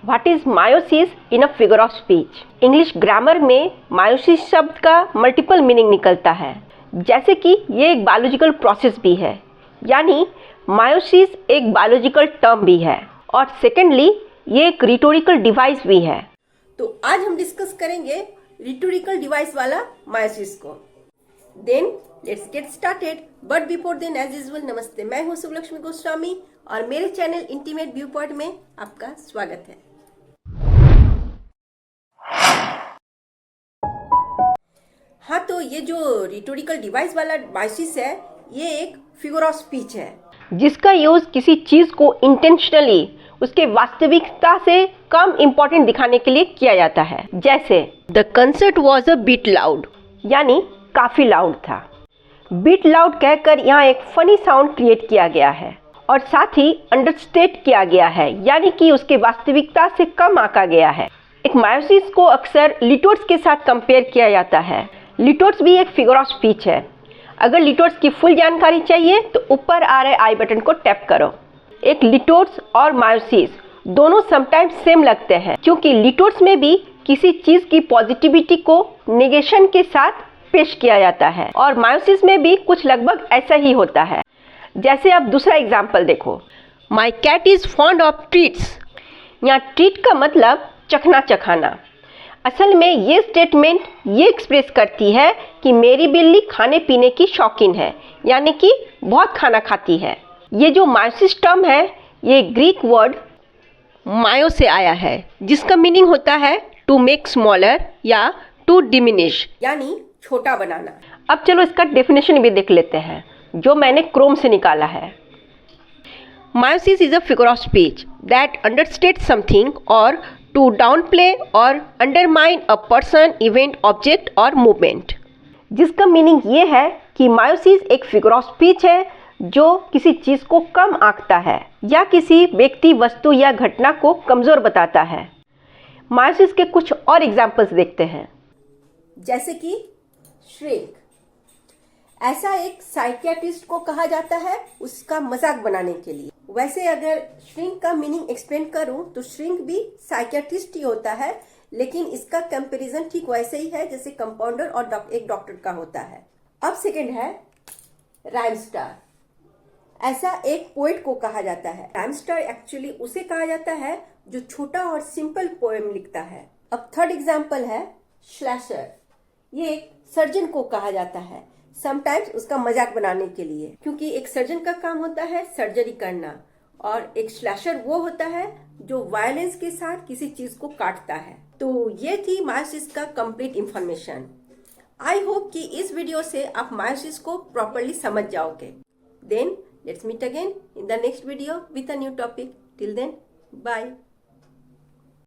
What is meiosis in a figure of speech. English grammar में meiosis शब्द का multiple meaning निकलता है, जैसे कि ये एक बायोलॉजिकल प्रोसेस भी है, यानी मायोसिस एक बायोलॉजिकल टर्म भी है, और सेकेंडली ये एक रिटोरिकल डिवाइस भी है। तो आज हम डिस्कस करेंगे रिटोरिकल डिवाइस वाला मायोसिस को। Then let's get started, but before then as usual नमस्ते, मैं हूं सुभलक्ष्मी गोस्वामी और मेरे चैनल इंटीमेट व्यू पॉइंट में आपका स्वागत है। हाँ, तो ये जो रिटोरिकल डिवाइस वाला मायोसिस है, ये एक फिगर ऑफ स्पीच है जिसका यूज किसी चीज को इंटेंशनली उसके वास्तविकता से कम इम्पोर्टेंट दिखाने के लिए किया जाता है। जैसे the concert was a bit loud, यानी काफी लाउड था। बिट लाउड कहकर यहाँ एक फनी साउंड क्रिएट किया गया है और साथ ही अंडरस्टेट किया गया है, यानी कि उसके वास्तविकता से कम आंका गया है। एक मायोसिस को अक्सर लिटोर्स के साथ कंपेयर किया जाता है। लिटोर्स भी एक फिगर ऑफ स्पीच है। अगर लिटोर्स की फुल जानकारी चाहिए तो ऊपर आ रहे आई बटन को टैप करो। एक लिटोर्स और मायोसिस दोनों समटाइम्स सेम लगते हैं, क्योंकि लिटोर्स में भी किसी चीज की पॉजिटिविटी को नेगेशन के साथ पेश किया जाता है और मायोसिस में भी कुछ लगभग ऐसा ही होता है। जैसे अब दूसरा एग्जाम्पल देखो, my cat is fond of treats. यहाँ ट्रीट का मतलब चखना चखाना। असल में ये स्टेटमेंट ये एक्सप्रेस करती है कि मेरी बिल्ली खाने पीने की शौकीन है, यानी कि बहुत खाना खाती है। ये जो मायोसिस टर्म है, ये ग्रीक वर्ड मायो से आया है, जिसका मीनिंग होता है टू मेक स्मॉलर या टू डिमिनिश, यानी छोटा बनाना। अब चलो इसका डेफिनेशन भी देख लेते हैं, जो मैंने क्रोम से निकाला है। Meiosis is a figure of speech that understate something और टू डाउनप्ले और undermine a person, event, object और मूवमेंट। जिसका मीनिंग ये है कि मायोसिस एक फिगर ऑफ स्पीच है जो किसी चीज को कम आंकता है या किसी व्यक्ति, वस्तु या घटना को कमजोर बताता है। मायोसिस के कुछ और एग्जाम्पल्स देखते हैं, जैसे कि श्रिंक। ऐसा एक साइकियाट्रिस्ट को कहा जाता है उसका मजाक बनाने के लिए। वैसे अगर श्रिंक का मीनिंग एक्सप्लेन करूं तो श्रिंक भी साइकियाट्रिस्ट ही होता है, लेकिन इसका कंपैरिजन ठीक वैसे ही है जैसे कंपाउंडर और एक डॉक्टर का होता है। अब सेकंड है राइमस्टर। ऐसा एक पोएट को कहा जाता है। राइमस्टर एक्चुअली उसे कहा जाता है जो छोटा और सिंपल पोएम लिखता है। अब थर्ड एग्जाम्पल है स्लैशर। ये एक सर्जन को कहा जाता है, समटाइम्स उसका मजाक बनाने के लिए, क्योंकि एक सर्जन का काम होता है सर्जरी करना और एक स्लैशर वो होता है जो वायलेंस के साथ किसी चीज को काटता है। तो ये थी मायोसिस का कंप्लीट इंफॉर्मेशन। आई होप कि इस वीडियो से आप मायोसिस को प्रॉपरली समझ जाओगे। Then let's meet again in the next video with a new topic. Till then bye.